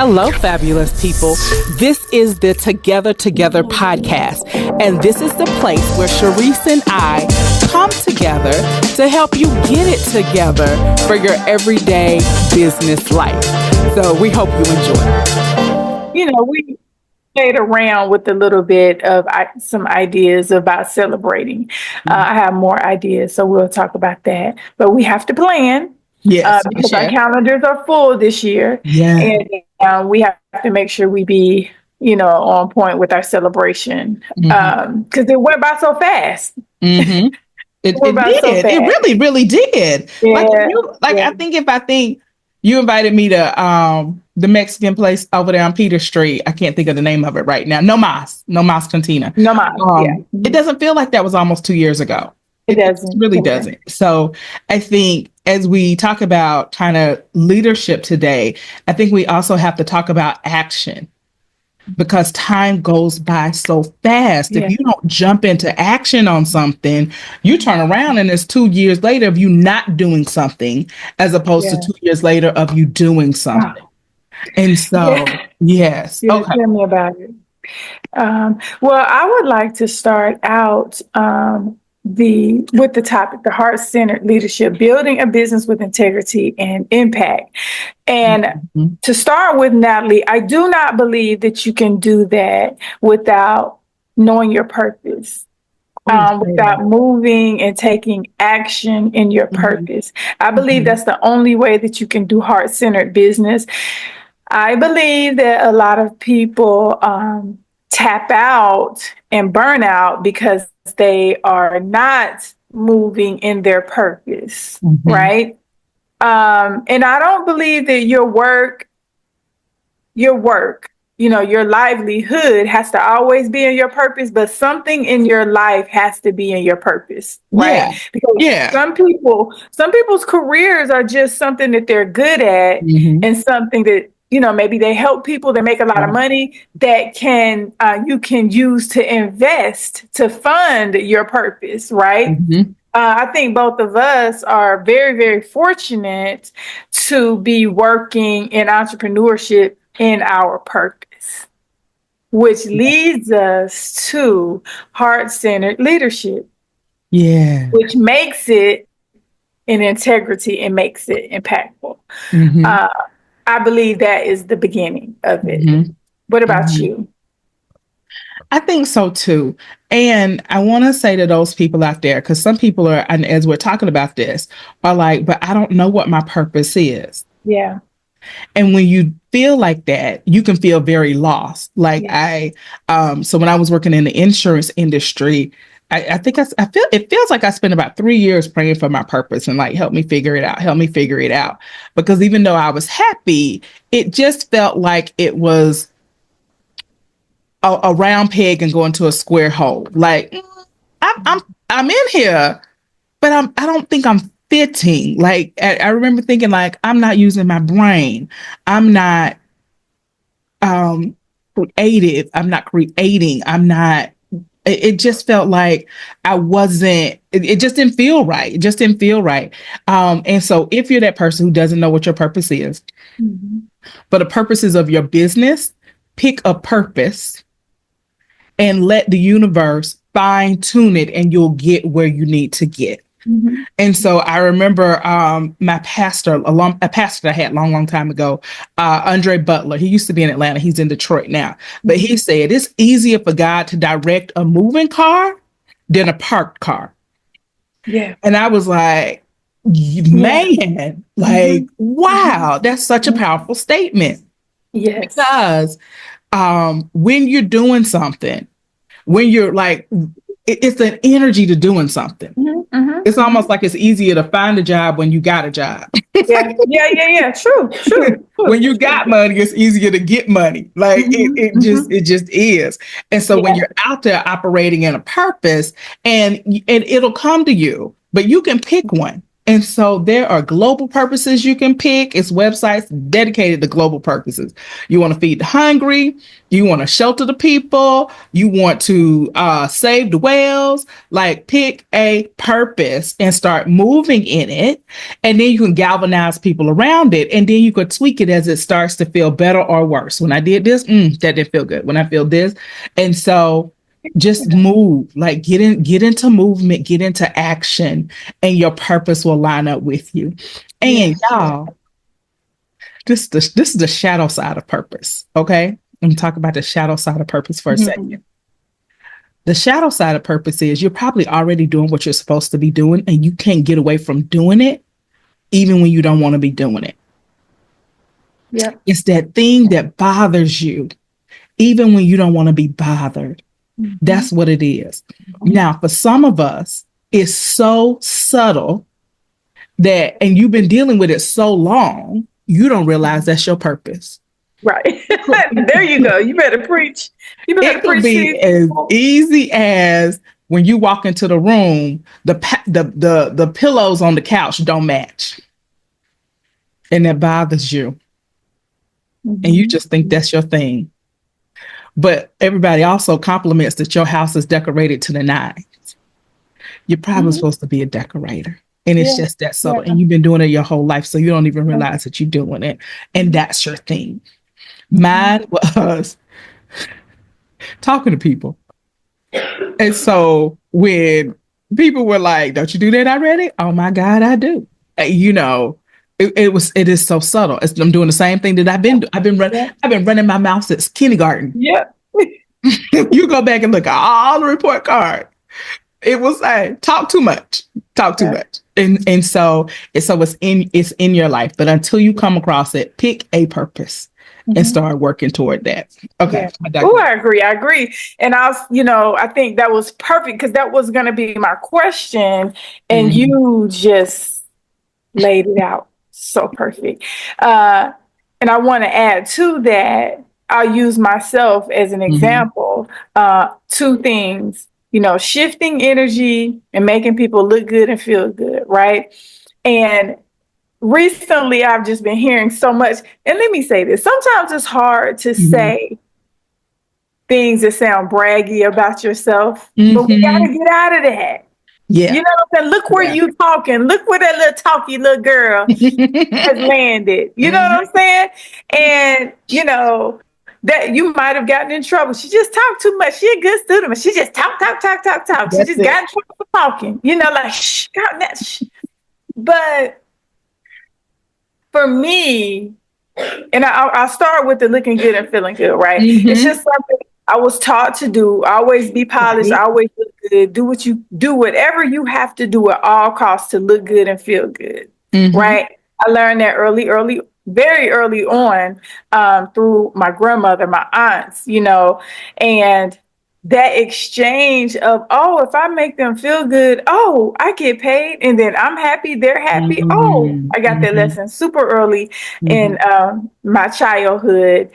Hello, fabulous people. This is the Together podcast, and this is the place where Cherise and I come together to help you get it together for your everyday business life. So we hope you enjoy. We played around with a little bit of some ideas about celebrating. I have more ideas, so we'll talk about that. But we have to plan. Yes, because our calendars are full this year. Yeah. And we have to make sure we be, on point with our celebration. Because it went by so fast. Mm-hmm. It did. It really, really did. Yeah. I think you invited me to the Mexican place over there on Peter Street. I can't think of the name of it right now. No Mas Cantina. No Mas. It doesn't feel like that was almost 2 years ago. It doesn't. It really doesn't. So I think as we talk about kind of leadership today, I think we also have to talk about action, because time goes by so fast. Yeah. If you don't jump into action on something, you turn around and it's 2 years later of you not doing something, as opposed to 2 years later of you doing something. And so, yes. Okay. Tell me about it. Well, I would like to start out with the topic, the heart-centered leadership, building a business with integrity and impact. And to start with, Natalie, I do not believe that you can do that without knowing your purpose. Without moving and taking action in your purpose. I believe that's the only way that you can do heart-centered business. I believe that a lot of people tap out and burn out because they are not moving in their purpose, right? And I don't believe that your work, your livelihood has to always be in your purpose, but something in your life has to be in your purpose, right? Because some people's careers are just something that they're good at, and something that, maybe they help people, they make a lot of money that you can use to invest to fund your purpose, right? I think both of us are very, very fortunate to be working in entrepreneurship in our purpose, which leads us to heart-centered leadership, which makes it in integrity and makes it impactful. I believe that is the beginning of it. What about you? I think so too. And I want to say to those people out there, because some people are, and as we're talking about this, are like, but I don't know what my purpose is. Yeah. And when you feel like that, you can feel very lost. Like so when I was working in the insurance industry, I feel it feels like I spent about 3 years praying for my purpose and like, help me figure it out. Because even though I was happy, it just felt like it was a round peg and going to a square hole. Like I'm in here, but I don't think I'm fitting. Like I remember thinking like, I'm not using my brain. I'm not creative. I'm not creating. It just felt like I wasn't, it just didn't feel right. It just didn't feel right. And so if you're that person who doesn't know what your purpose is, but the purposes of your business, pick a purpose and let the universe fine tune it, and you'll get where you need to get. And so I remember a pastor I had long time ago, Andre Butler. He used to be in Atlanta. He's in Detroit now. But he said it's easier for God to direct a moving car than a parked car. Yeah. And I was like, man, like, wow, that's such a powerful statement. Yes. Because when you're doing something, when you're like, it's an energy to doing something. It's almost like it's easier to find a job when you got a job. Yeah. True. When you got money, it's easier to get money. Like it just is. And so when you're out there operating in a purpose, and it'll come to you, but you can pick one. And so there are global purposes you can pick. It's websites dedicated to global purposes. You want to feed the hungry. You want to shelter the people. You want to save the whales. Like, pick a purpose and start moving in it. And then you can galvanize people around it. And then you could tweak it as it starts to feel better or worse. When I did this, that didn't feel good. When I feel this. And so just move, like get into movement, get into action, and your purpose will line up with you. And y'all, this is the shadow side of purpose. Okay. Let me talk about the shadow side of purpose for a second. The shadow side of purpose is you're probably already doing what you're supposed to be doing, and you can't get away from doing it, even when you don't want to be doing it. Yeah. It's that thing that bothers you, even when you don't want to be bothered. That's what it is. Now, for some of us, it's so subtle that, and you've been dealing with it so long, you don't realize that's your purpose. Right. There you go. You better preach. It could be as easy as when you walk into the room, the pillows on the couch don't match. And that bothers you. And you just think that's your thing. But everybody also compliments that your house is decorated to the nines. You're probably supposed to be a decorator. And it's just that subtle. And you've been doing it your whole life, so you don't even realize that you're doing it. And that's your thing. Mine was talking to people. And so when people were like, don't you do that already? Oh my God, I do. You know, it is so subtle. I'm doing the same thing that I've been running my mouth since kindergarten. Yeah. You go back and look at all the report cards. It was talk too much. And so it's in your life. But until you come across it, pick a purpose and start working toward that. Okay. Yeah. I agree. And I think that was perfect, because that was going to be my question. And you just laid it out so perfect. And I want to add to that, I'll use myself as an example. Two things, shifting energy and making people look good and feel good, right? And recently I've just been hearing so much. And let me say this, sometimes it's hard to say things that sound braggy about yourself, but we got to get out of that. Yeah. You know what I'm saying? Look where you talking. Look where that little talky little girl has landed. You know what I'm saying? And, that you might have gotten in trouble. She just talked too much. She a good student, but she just talk. That's she just got in trouble for talking. Like, shh, God, that shh. But for me, and I'll start with the looking good and feeling good, right? It's just something I was taught to do. Always be polished. Always look good. Do whatever you have to do at all costs to look good and feel good, right? I learned that very early on, through my grandmother, my aunts, and that exchange of, if I make them feel good, I get paid, and then I'm happy, they're happy. I got that lesson super early in my childhood.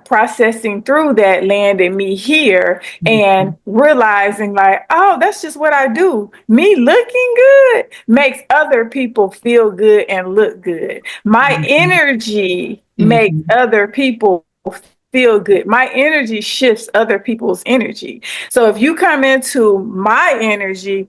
Processing through that landed me here and realizing like, that's just what I do. Me looking good makes other people feel good and look good. My energy makes other people feel good. My energy shifts other people's energy. So if you come into my energy,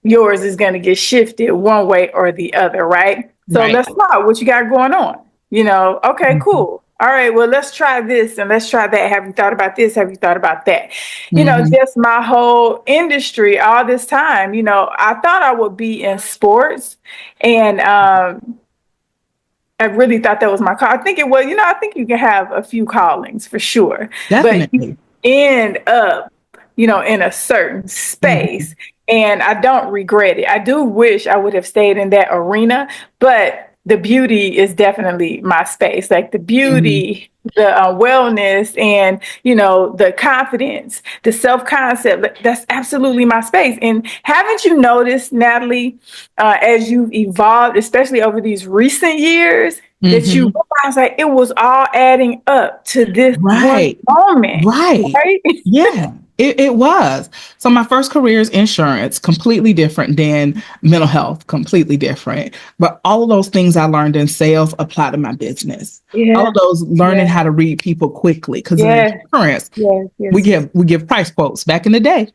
yours is going to get shifted one way or the other, right? So let's talk. What you got going on? Okay, cool. All right, well, let's try this and let's try that. Have you thought about this? Have you thought about that? Just my whole industry all this time, I thought I would be in sports, and I really thought that was my call. I think it was, I think you can have a few callings for sure. Definitely. But you end up, in a certain space. And I don't regret it. I do wish I would have stayed in that arena, but the beauty is definitely my space. Like the beauty, the wellness, and, the confidence, the self-concept, that's absolutely my space. And haven't you noticed, Natalie, as you've evolved, especially over these recent years, that you realize it was all adding up to this one moment. Right. Yeah. It was. So my first career is insurance, completely different than mental health, completely different. But all of those things I learned in sales apply to my business. All of those learning how to read people quickly, because in insurance, we give price quotes. Back in the day,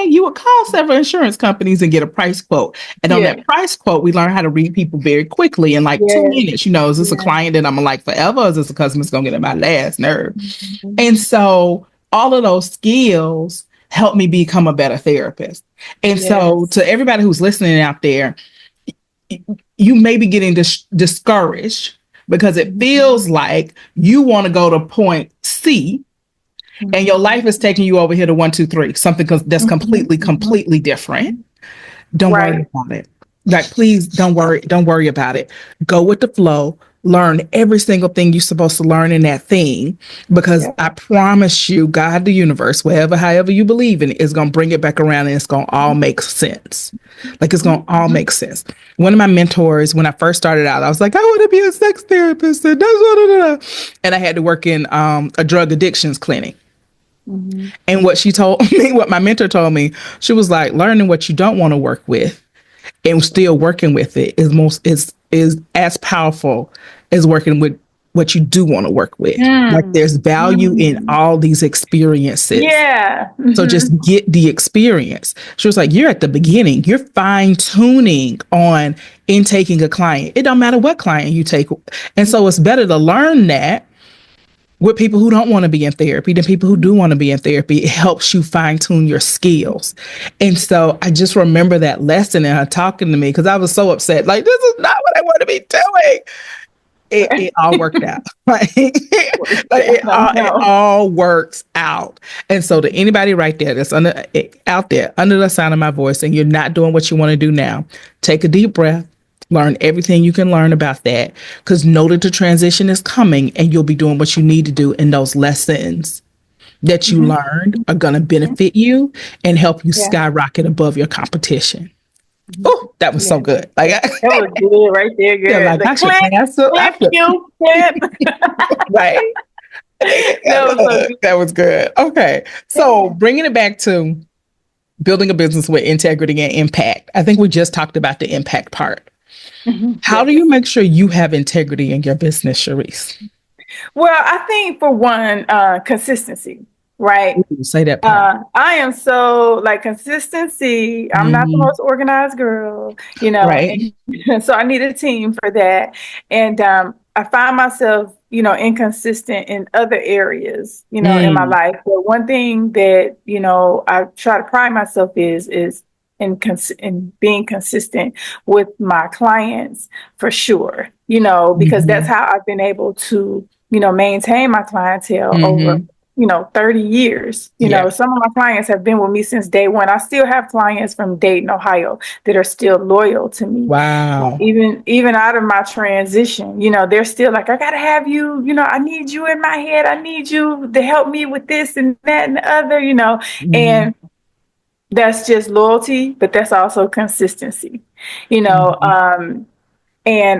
you would call several insurance companies and get a price quote. And on that price quote, we learn how to read people very quickly in like 2 minutes. Is this a client that I'm gonna like forever? Or is this a customer that's gonna get on my last nerve? Mm-hmm. And so all of those skills help me become a better therapist. And so to everybody who's listening out there, you may be getting discouraged because it feels like you want to go to point C and your life is taking you over here to 1, 2, 3, something that's completely different. Don't worry about it. Like, please don't worry about it. Go with the flow. Learn every single thing you're supposed to learn in that thing, because I promise you, God, the universe, however you believe in it, is going to bring it back around and it's going to all make sense. Like, it's going to all make sense. One of my mentors, when I first started out, I was like, I want to be a sex therapist. And I had to work in a drug addictions clinic. Mm-hmm. And what my mentor told me, she was like, learning what you don't want to work with and still working with it is as powerful as working with what you do want to work with. Like, there's value in all these experiences. Yeah. Mm-hmm. So just get the experience. She was like, you're at the beginning. You're fine tuning on intaking a client. It don't matter what client you take. And so it's better to learn that with people who don't want to be in therapy than people who do want to be in therapy. It helps you fine tune your skills. And so I just remember that lesson and her talking to me, because I was so upset. Like, this is not what I want to be doing. It all worked out. It all works out. And so to anybody right there that's out there under the sound of my voice and you're not doing what you want to do now, take a deep breath. Learn everything you can learn about that, because know that the transition is coming and you'll be doing what you need to do. And those lessons that you learned are going to benefit you and help you skyrocket above your competition. Oh, that was so good. Like, that was good right there. Good. Yeah, like, I should answer. Right. That was good. Okay. So bringing it back to building a business with integrity and impact. I think we just talked about the impact part. Mm-hmm. How do you make sure you have integrity in your business, Cherise? Well, I think for one, consistency, right? Ooh, say that part. I am so consistency. I'm not the most organized girl, right? And so I need a team for that. And I find myself, inconsistent in other areas, in my life. But one thing that, I try to pride myself is in being consistent with my clients, for sure, because that's how I've been able to, maintain my clientele over, 30 years. Some of my clients have been with me since day one. I still have clients from Dayton, Ohio that are still loyal to me. Wow. Even out of my transition, they're still like, I got to have you, I need you in my head. I need you to help me with this and that and the other, and that's just loyalty, but that's also consistency, and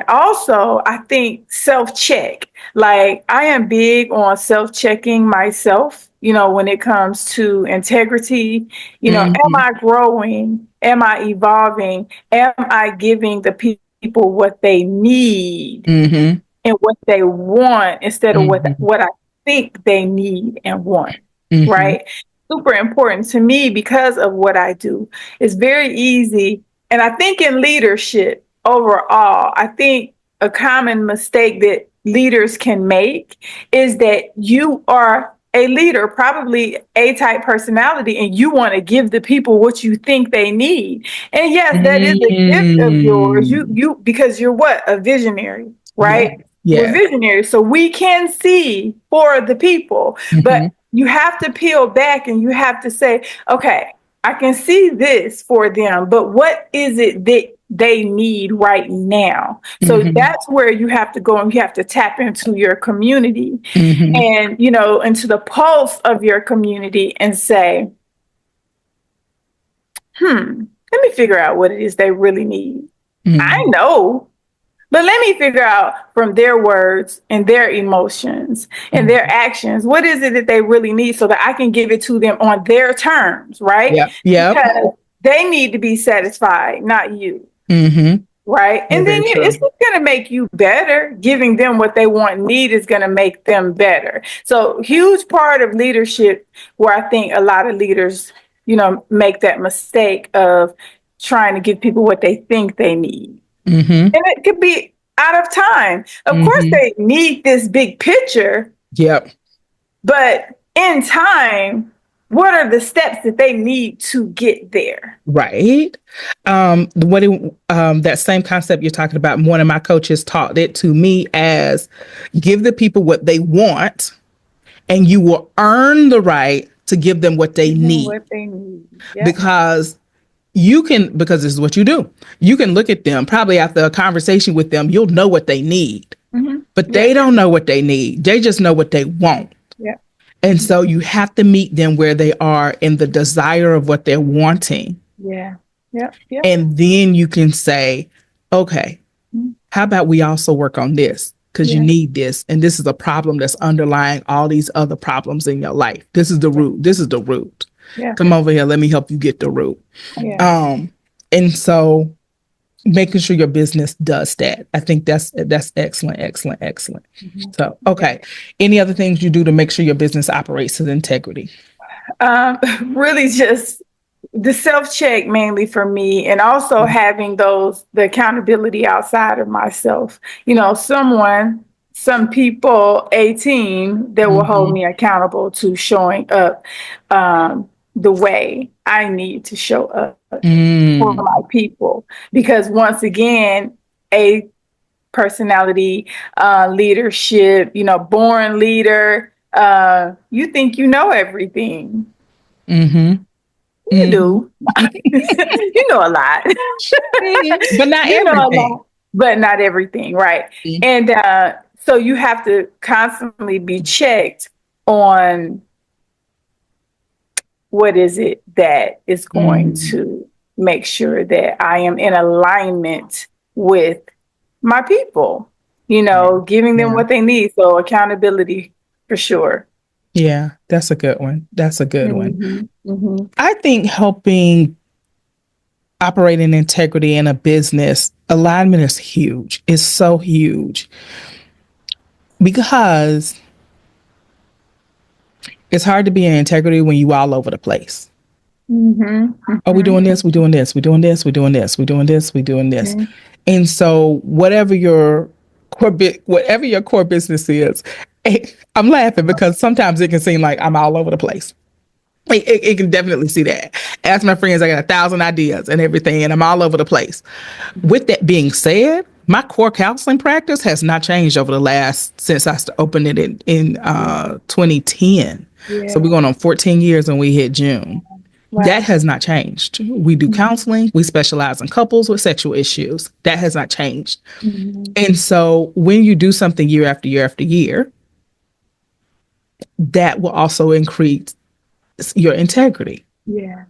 also I think self-check. Like, I am big on self-checking myself, when it comes to integrity, am I growing? Am I evolving? Am I giving the people what they need and what they want instead of what I think they need and want, right? Super important to me because of what I do. It's very easy. And I think in leadership overall, I think a common mistake that leaders can make is that you are a leader, probably A-type personality, and you want to give the people what you think they need. And yes, that is a gift of yours. You because you're what? A visionary, right? Yeah. We're visionaries. So we can see for the people, but you have to peel back and you have to say, okay, I can see this for them, but what is it that they need right now? So that's where you have to go and you have to tap into your community and, into the pulse of your community and say, let me figure out what it is they really need. I know But let me figure out from their words and their emotions and their actions, what is it that they really need so that I can give it to them on their terms, right? Yeah. Because they need to be satisfied, not you. Mm-hmm. Right. And then it's just going to make you better. Giving them what they want and need is going to make them better. So huge part of leadership where I think a lot of leaders, make that mistake of trying to give people what they think they need. Mm-hmm. And it could be out of time. Of course, they need this big picture. Yep. But in time, what are the steps that they need to get there? Right. That same concept you're talking about, one of my coaches taught it to me as give the people what they want, and you will earn the right to give them what they need. Yep. Because this is what you do. You can look at them, probably after a conversation with them, you'll know what they need. But they don't know what they need. They just know what they want. Yeah. And so you have to meet them where they are in the desire of what they're wanting. Yeah. And then you can say, okay, how about we also work on this? Because you need this. And this is a problem that's underlying all these other problems in your life. This is the root. This is the root. Yeah. Come over here. Let me help you get the root. Yeah. And so making sure your business does that. I think that's excellent. So, okay. Any other things you do to make sure your business operates with integrity? Really just the self-check mainly for me, and also having the accountability outside of myself. Some people, a team that will hold me accountable to showing up the way I need to show up for my people. Because once again, a personality, leadership, born leader, you think you know everything. You do. You know a lot. But not everything. But not everything, right? And so you have to constantly be checked on what is it that is going to make sure that I am in alignment with my people, giving them what they need. So accountability for sure. Yeah, that's a good one. One. I think helping operate in integrity in a business, alignment is huge. It's so huge because it's hard to be in integrity when you all over the place. Are we doing this? We're doing this. We're doing this. We're doing this. We're doing this. We're doing this. And so whatever your core business is, I'm laughing because sometimes it can seem like I'm all over the place. It can definitely see that. Ask my friends, I got 1,000 ideas and everything, and I'm all over the place. With that being said, my core counseling practice has not changed since I opened it in 2010. Yeah. So we're going on 14 years when we hit June. Wow. That has not changed. We do counseling. We specialize in couples with sexual issues. That has not changed. And so when you do something year after year after year, that will also increase your integrity. Yeah.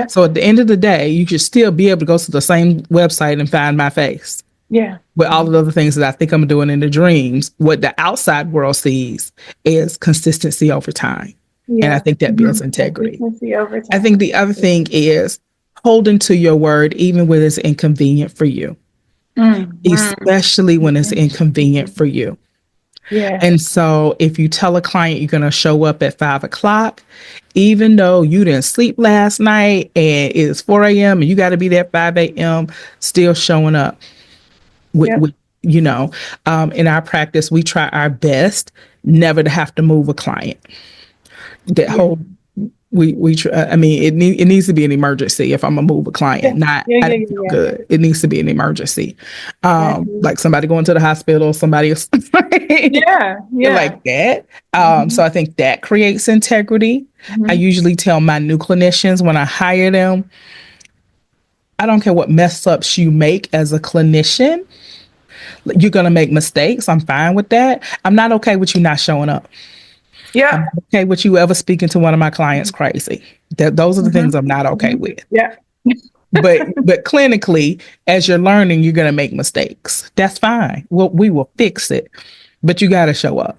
So at the end of the day, you should still be able to go to the same website and find my face. Yeah. With all of the other things that I think I'm doing in the dreams, what the outside world sees is consistency over time. Yeah. And I think that builds integrity. I think the other thing is holding to your word, even when it's inconvenient for you, especially when it's inconvenient for you. Yeah. And so if you tell a client you're going to show up at 5:00, even though you didn't sleep last night and it's 4 a.m. and you got to be there at 5 a.m., still showing up. In our practice, we try our best never to have to move a client. It needs to be an emergency if I'm gonna move a client. I don't feel good. It needs to be an emergency. Like somebody going to the hospital, somebody else like that. So I think that creates integrity. I usually tell my new clinicians when I hire them, I don't care what mess ups you make as a clinician. You're gonna make mistakes. I'm fine with that. I'm not okay with you not showing up. Yeah. I'm not okay with you ever speaking to one of my clients crazy. Those are the things I'm not okay with. Yeah. but clinically, as you're learning, you're going to make mistakes. That's fine. We will fix it, but you got to show up.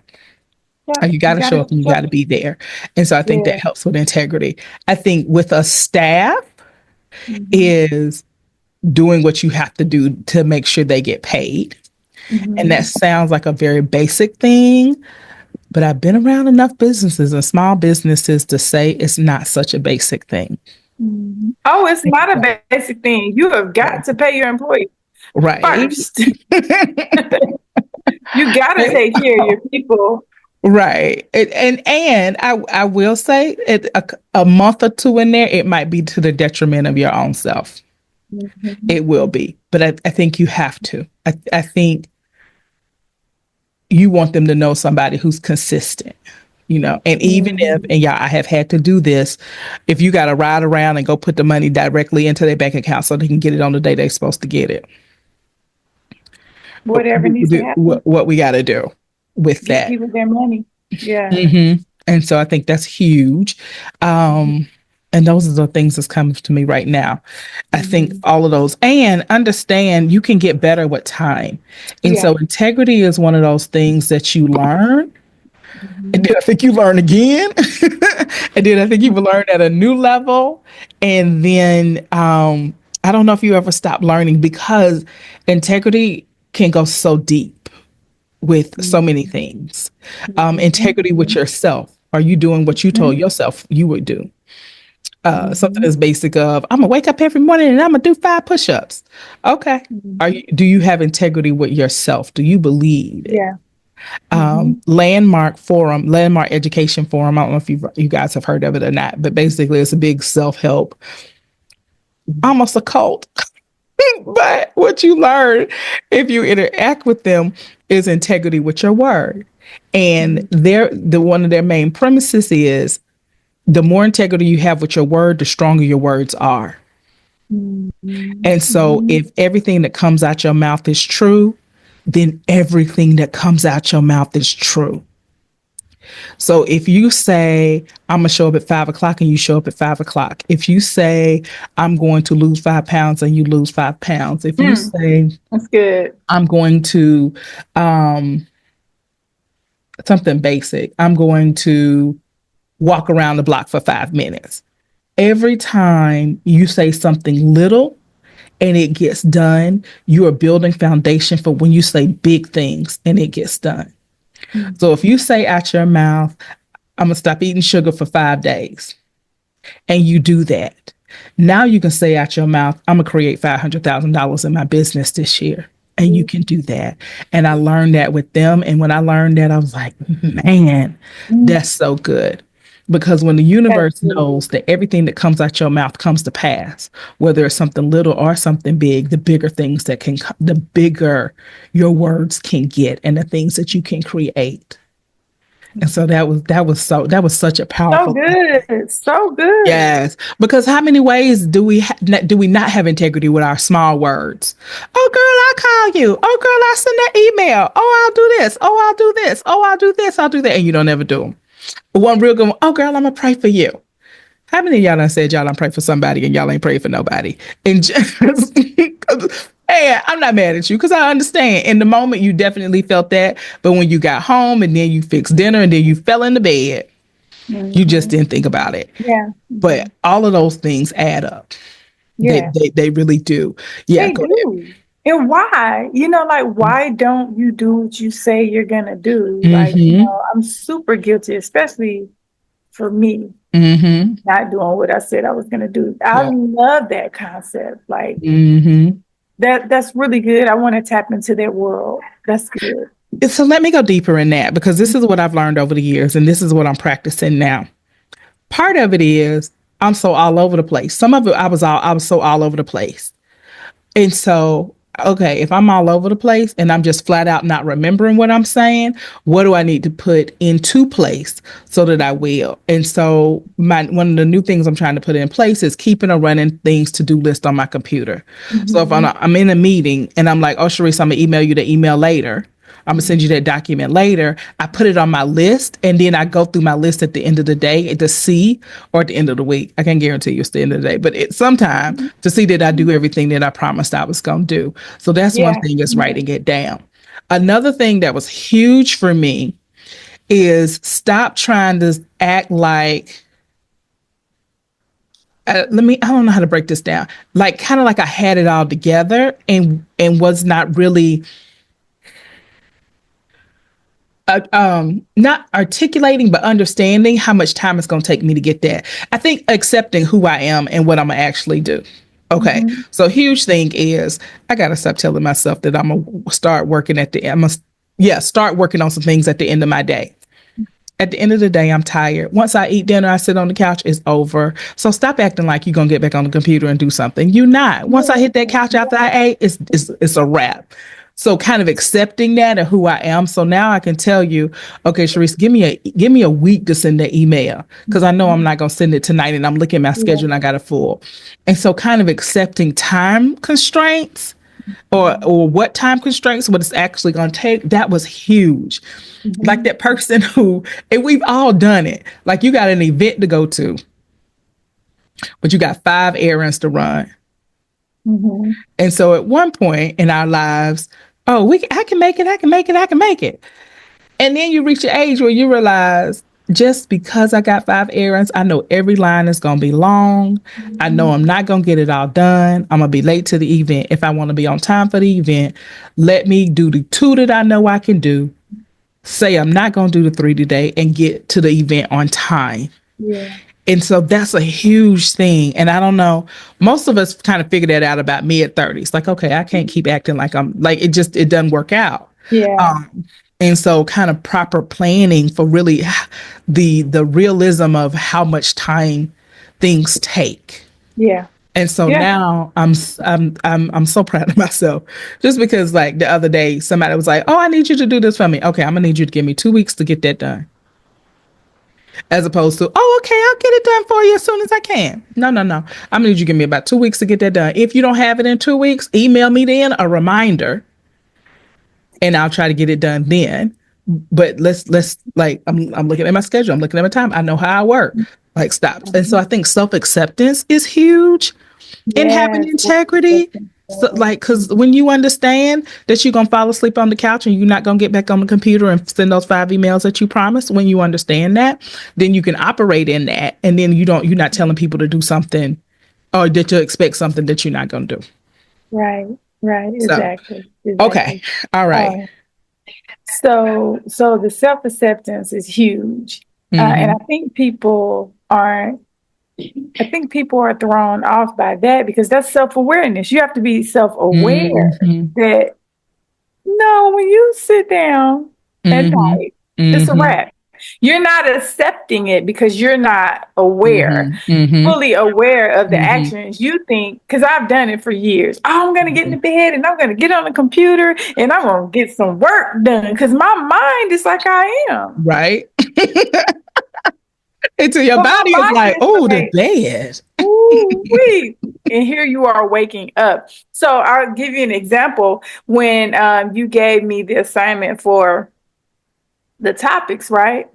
Yeah, You got to show up and you got to be there. And so I think that helps with integrity. I think with a staff is doing what you have to do to make sure they get paid. And that sounds like a very basic thing, but I've been around enough businesses and small businesses to say it's not such a basic thing. Oh, it's not a basic thing. You have got to pay your employees first. You got to take care of your people. Right. And I will say a month or two in there, it might be to the detriment of your own self. It will be. But I think you have to. I think you want them to know somebody who's consistent, and even if, and yeah, I have had to do this, if you got to ride around and go put the money directly into their bank account so they can get it on the day they're supposed to get it. Whatever needs to happen. What we got to do with that. Give people their money. Yeah. And so I think that's huge. And those are the things that's coming to me right now. I think all of those, and understand you can get better with time. And so integrity is one of those things that you learn. And then I think you learn again. And then I think you learn at a new level. And then I don't know if you ever stop learning, because integrity can go so deep with so many things. Integrity with yourself. Are you doing what you told yourself you would do? Something as basic of, I'm gonna wake up every morning and I'm gonna do 5 push-ups. Okay. Do you have integrity with yourself? Do you believe it? Yeah. Landmark Education Forum. I don't know if you guys have heard of it or not, but basically it's a big self-help, almost a cult. But what you learn if you interact with them is integrity with your word. And one of their main premises is the more integrity you have with your word, the stronger your words are. And so if everything that comes out your mouth is true, then everything that comes out your mouth is true. So if you say, I'm going to show up at 5:00 and you show up at 5:00, if you say, I'm going to lose 5 pounds and you lose 5 pounds, if you say, that's good, I'm going to, something basic, I'm going to walk around the block for 5 minutes. Every time you say something little and it gets done, you are building foundation for when you say big things and it gets done. So if you say out your mouth, I'm going to stop eating sugar for 5 days, and you do that, now you can say out your mouth, I'm going to create $500,000 in my business this year. And you can do that. And I learned that with them. And when I learned that, I was like, man, that's so good. Because when the universe knows that everything that comes out your mouth comes to pass, whether it's something little or something big, the bigger things that can, the bigger your words can get and the things that you can create. And so that was such a powerful. So good. Yes, because how many ways do we not have integrity with our small words? Oh, girl, I'll call you. Oh, girl, I'll send that email. Oh, I'll do this. Oh, I'll do this. Oh, I'll do this. I'll do that, and you don't ever do them. One real good one. Oh, girl, I'm gonna pray for you. How many of y'all done said y'all don't pray for somebody and y'all ain't pray for nobody? And just, hey, I'm not mad at you because I understand. In the moment, you definitely felt that. But when you got home and then you fixed dinner and then you fell into bed, you just didn't think about it. Yeah. But all of those things add up. Yeah. They really do. Yeah. They do. And why? Why don't you do what you say you're going to do? I'm super guilty, especially for me, not doing what I said I was going to do. I love that concept. That's really good. I want to tap into that world. That's good. So let me go deeper in that, because this is what I've learned over the years, and this is what I'm practicing now. Part of it is I'm so all over the place. Some of it I was so all over the place. And so, okay, if I'm all over the place and I'm just flat out not remembering what I'm saying, what do I need to put into place so that I will? And so one of the new things I'm trying to put in place is keeping a running things to do list on my computer. So if I'm in a meeting and I'm like, oh, Cherise, I'm gonna email you the email later. I'm gonna send you that document later. I put it on my list, and then I go through my list at the end of the day to see, or at the end of the week. I can't guarantee you it's the end of the day, but it's sometime to see that I do everything that I promised I was gonna do. So that's one thing, is writing it down. Another thing that was huge for me is stop trying to act like, I don't know how to break this down. Like, kind of like I had it all together, and was not really not articulating, but understanding how much time it's going to take me to get that. I think accepting who I am and what I'm going to actually do. Okay. So huge thing is, I got to stop telling myself that I'm going to start working at the end. Start working on some things at the end of my day. At the end of the day, I'm tired. Once I eat dinner, I sit on the couch, it's over. So stop acting like you're going to get back on the computer and do something. You're not. Once I hit that couch after I ate, it's a wrap. So kind of accepting that and who I am. So now I can tell you, okay, Cherise, give me a week to send that email, because I know I'm not going to send it tonight, and I'm looking at my schedule and I got it full. And so kind of accepting time constraints, or what time constraints, what it's actually going to take. That was huge. Like that person who, and we've all done it. Like, you got an event to go to, but you got 5 errands to run. And so at one point in our lives, I can make it. And then you reach an age where you realize, just because I got 5 errands, I know every line is going to be long. I know I'm not going to get it all done. I'm going to be late to the event. If I want to be on time for the event, let me do the 2 that I know I can do. Say I'm not going to do the 3 today, and get to the event on time. Yeah. And so that's a huge thing. And I don't know, most of us kind of figured that out about mid-30s. Like, okay, I can't keep acting like I'm like, it doesn't work out. Yeah. And so kind of proper planning for really the realism of how much time things take. Yeah. And so now I'm so proud of myself, just because, like, the other day somebody was like, "Oh, I need you to do this for me." Okay, I'm gonna need you to give me 2 weeks to get that done. As opposed to, "Oh, okay, I'll get it done for you as soon as I can." No. I'm gonna need you to give me about 2 weeks to get that done. If you don't have it in 2 weeks, email me then a reminder, and I'll try to get it done then. But let's like, I'm looking at my schedule. I'm looking at my time. I know how I work. Like, stop. And so I think self-acceptance is huge in having integrity. So, like, because when you understand that you're going to fall asleep on the couch and you're not going to get back on the computer and send those 5 emails that you promised, when you understand that, then you can operate in that. And then you're not telling people to do something, or that you expect something that you're not going to do. Right. Exactly. Okay. All right. So the self-acceptance is huge. And I think people are thrown off by that, because that's self-awareness. You have to be self-aware that, no, when you sit down at night, it's a wrap. You're not accepting it because you're not aware, fully aware of the actions. You think, because I've done it for years, oh, I'm going to get into bed and I'm going to get on the computer and I'm going to get some work done, because my mind is like, I am. Right. Until your body is like, oh, the bed. Ooh-wee. And here you are waking up. So I'll give you an example. When you gave me the assignment for the topics, right?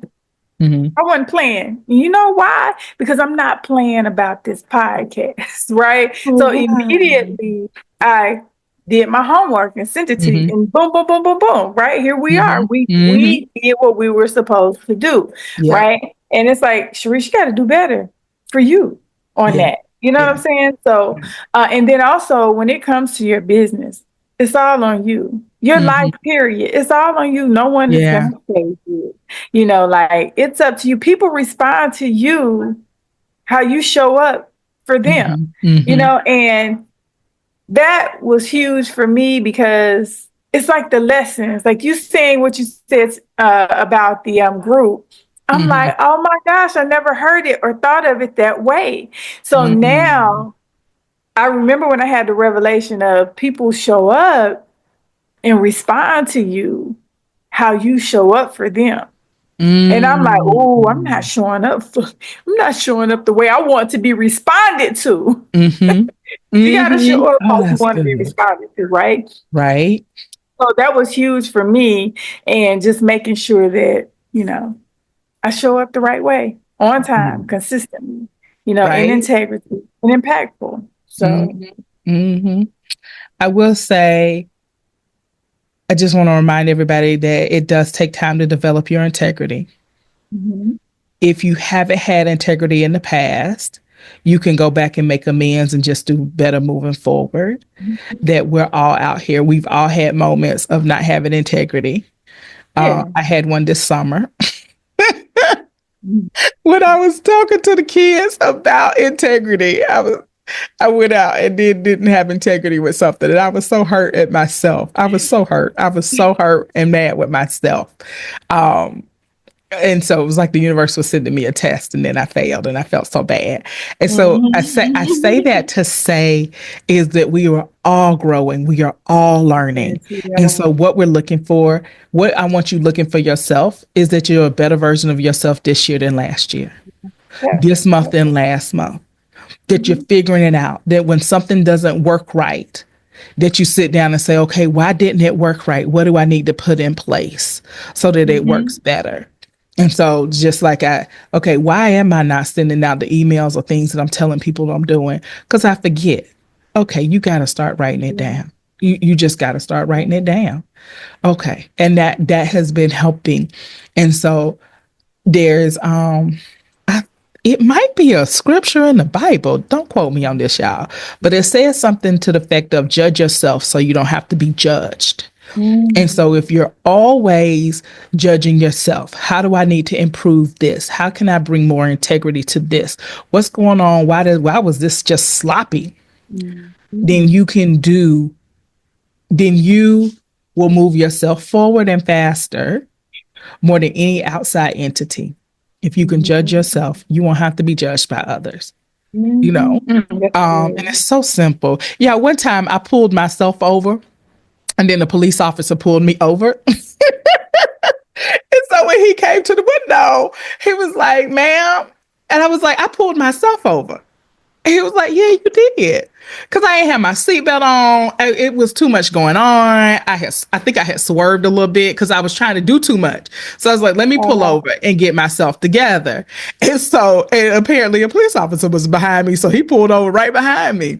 I wasn't playing. You know why? Because I'm not playing about this podcast, right? So immediately I did my homework and sent it to you, and boom, boom, boom, boom, boom. Right, here we are. We did what we were supposed to do, right? And it's like, Cherise, you got to do better for you on that. You know what I'm saying? So, and then also when it comes to your business, it's all on you. Your life, period. It's all on you. No one is going to save you. You know, like, it's up to you. People respond to you, how you show up for them, you know, and that was huge for me, because it's like the lessons, like you saying what you said about the group. I'm like, oh my gosh, I never heard it or thought of it that way. So now I remember when I had the revelation of people show up and respond to you, how you show up for them. And I'm like, oh, I'm not showing up the way I want to be responded to. You got to show up how you want to be responded to, right? Right. So that was huge for me, and just making sure that, I show up the right way, on time, consistently, in integrity and impactful. So I will say, I just want to remind everybody that it does take time to develop your integrity. If you haven't had integrity in the past, you can go back and make amends and just do better moving forward. That we're all out here. We've all had moments of not having integrity. I had one this summer when I was talking to the kids about integrity. I went out and then didn't have integrity with something, and I was so hurt at myself. I was so hurt. I was so hurt and mad with myself. And so it was like the universe was sending me a test, and then I failed, and I felt so bad. And so I say that to say is that we are all growing, we are all learning. And so what we're looking for, what I want you looking for yourself, is that you're a better version of yourself this year than last year, this month than last month. That you're figuring it out. That when something doesn't work right, that you sit down and say, okay, why didn't it work right? What do I need to put in place so that it works better? And so just like why am I not sending out the emails or things that I'm telling people I'm doing? Because I forget. Okay, you got to start writing it down. You just got to start writing it down. Okay. And that has been helping. And so there's, it might be a scripture in the Bible. Don't quote me on this, y'all. But it says something to the effect of judge yourself so you don't have to be judged. And so if you're always judging yourself, how do I need to improve this? How can I bring more integrity to this? What's going on? Why was this just sloppy? Then you will move yourself forward and faster more than any outside entity. If you can judge yourself, you won't have to be judged by others. And it's so simple. Yeah, one time I pulled myself over, and then the police officer pulled me over. And so when he came to the window, he was like, ma'am. And I was like, I pulled myself over. And he was like, yeah, you did. Because I ain't had my seatbelt on. It was too much going on. I think I had swerved a little bit because I was trying to do too much. So I was like, let me pull over and get myself together. And so apparently a police officer was behind me. So he pulled over right behind me.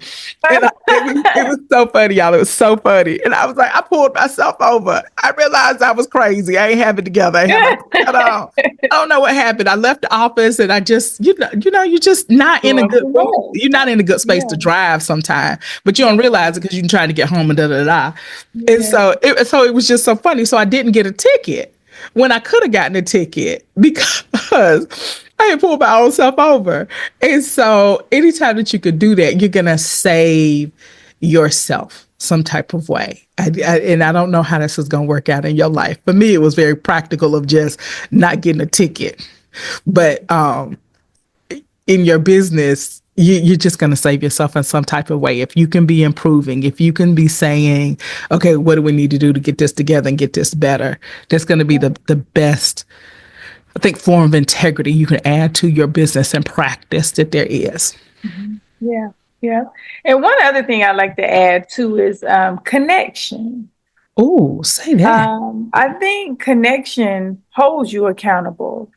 And it was so funny, y'all. It was so funny. And I was like, I pulled myself over. I realized I was crazy. I ain't have it together. I ain't have my seatbelt on. I don't know what happened. I left the office and I just, you're just not in a good mood. You're not in a good space to drive sometimes, but you don't realize it because you're trying to get home and da-da-da. And so it was just so funny. So I didn't get a ticket when I could have gotten a ticket because I had pulled my own self over. And so anytime that you could do that, you're going to save yourself some type of way. And I don't know how this is going to work out in your life. For me, it was very practical of just not getting a ticket. But in your business, you're just going to save yourself in some type of way. If you can be improving, if you can be saying, okay, what do we need to do to get this together and get this better? That's going to be the best, I think, form of integrity you can add to your business and practice that there is. Yeah. Yeah. And one other thing I'd like to add too is connection. Oh, say that. I think connection holds you accountable.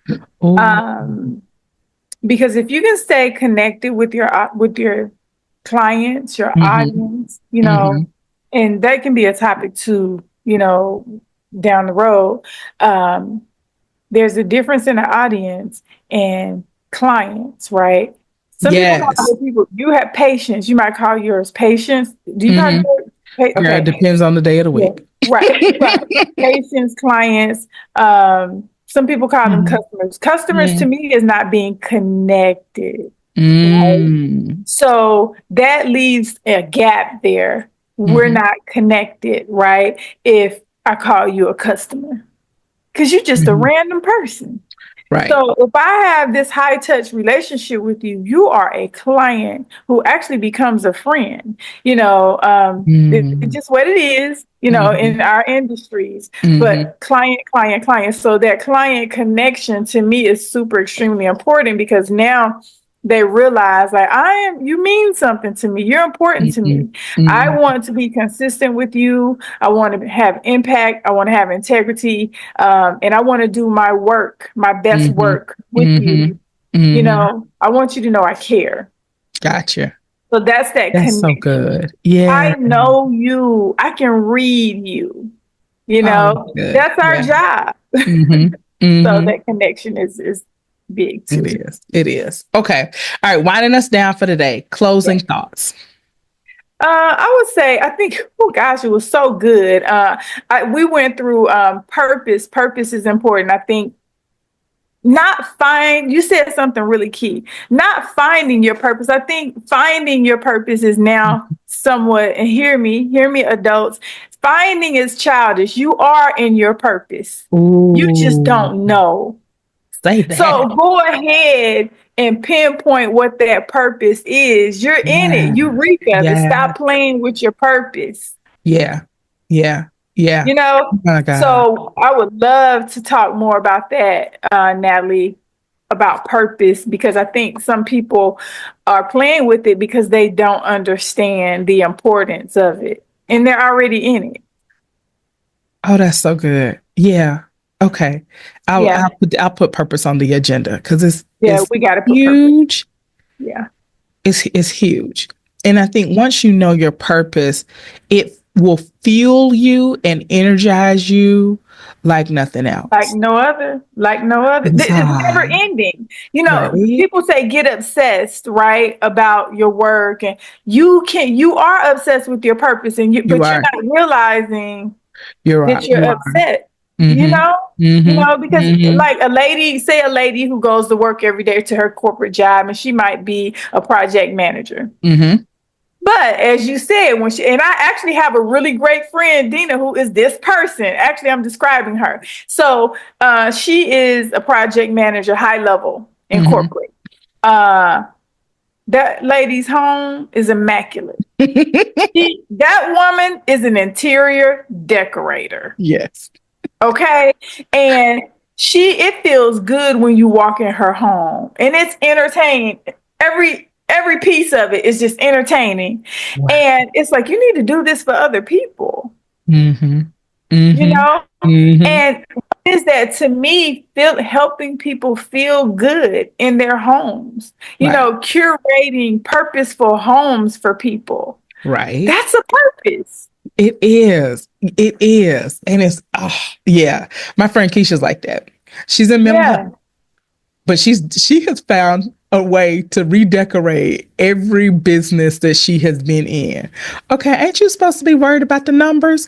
Because if you can stay connected with your clients, your audience, and that can be a topic too, down the road. There's a difference in the audience and clients, right? Some people, you have patience. You might call yours patience. Do you call yours? Okay. Yeah, it depends on the day of the week. Yeah. Right. Patience, clients. Some people call them customers. Customers to me is not being connected. Right? So that leaves a gap there. We're not connected, right? If I call you a customer, because you're just a random person. Right. So if I have this high touch relationship with you, you are a client who actually becomes a friend. It's just what it is, in our industries. But client. So that client connection to me is super extremely important, because now they realize like you mean something to me. You're important to me. I want to be consistent with you. I want to have impact. I want to have integrity. And I want to do my work, my best work with you. You know, I want you to know I care. Gotcha. So that's connection. So good. Yeah. I know you. I can read you. You know, that's our job. So that connection is big too. It is. Okay. All right. Winding us down for today. Closing thoughts. I would say, I think, oh gosh, it was so good. We went through purpose. Purpose is important. I think you said something really key. Not finding your purpose. I think finding your purpose is now somewhat, and hear me, adults. Finding is childish. You are in your purpose. Ooh. You just don't know. Say that. So go ahead and pinpoint what that purpose is. You're in it. Eureka. Stop playing with your purpose. Yeah. You know, so I would love to talk more about that, Natalie, about purpose, because I think some people are playing with it because they don't understand the importance of it and they're already in it. Oh, that's so good. Yeah. Okay. I'll put purpose on the agenda because we got to put huge. Purpose. Yeah. It's huge. And I think once you know your purpose, it will fuel you and energize you like nothing else. Like no other. It's never ending. You know, people say get obsessed, right, about your work, and you are obsessed with your purpose, and but you're not realizing that you're upset. You know, because like a lady who goes to work every day to her corporate job, and she might be a project manager. But as you said, and I actually have a really great friend, Dina, who is this person. Actually, I'm describing her. So she is a project manager, high level in corporate. That lady's home is immaculate. That woman is an interior decorator. Yes. Okay. And it feels good when you walk in her home, and it's entertaining. Every piece of it is just entertaining. Wow. And it's like, you need to do this for other people. You know? And what is that to me? Helping people feel good in their homes. You know, curating purposeful homes for people. Right. That's a purpose. It is. And it's, my friend Keisha's like that. She's in mental health, but she has found a way to redecorate every business that she has been in. Okay, ain't you supposed to be worried about the numbers?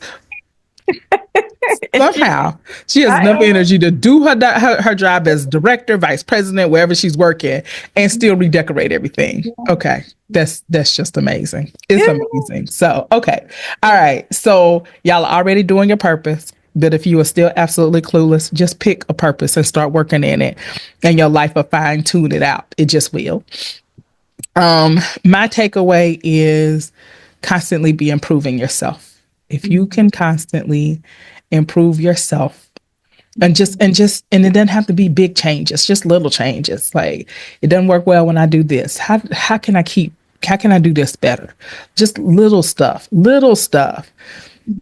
Somehow she has enough energy to do her job as director, vice president, wherever she's working, and still redecorate everything. Okay, that's just amazing. It's amazing. So okay, all right. So y'all are already doing your purpose. But if you are still absolutely clueless, just pick a purpose and start working in it, and your life will fine tune it out. It just will. My takeaway is constantly be improving yourself. If you can constantly improve yourself, and it doesn't have to be big changes, just little changes. Like, it doesn't work well when I do this. How can I do this better? Just little stuff.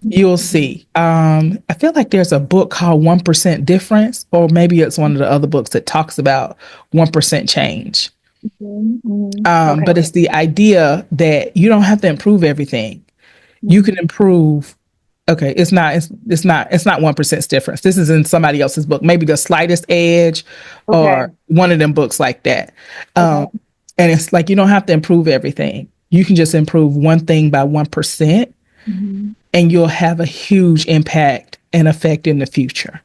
You'll see. I feel like there's a book called 1% Difference, or maybe it's one of the other books that talks about 1% change. But it's the idea that you don't have to improve everything. You can improve. Okay, it's not 1% difference. This is in somebody else's book, maybe The Slightest Edge, or one of them books like that. And it's like, you don't have to improve everything. You can just improve one thing by 1%. And you'll have a huge impact and effect in the future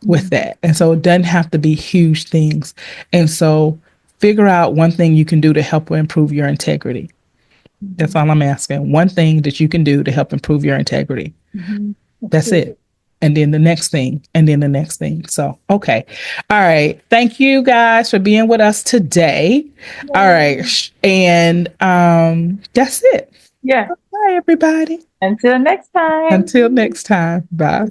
with that. And so it doesn't have to be huge things. And so figure out one thing you can do to help improve your integrity. That's all I'm asking. One thing that you can do to help improve your integrity. That's it. And then the next thing, and then the next thing. So, okay. All right. Thank you guys for being with us today. All right. And that's it. Yeah. Bye, everybody. Until next time. Bye.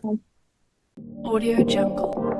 Audio Jungle.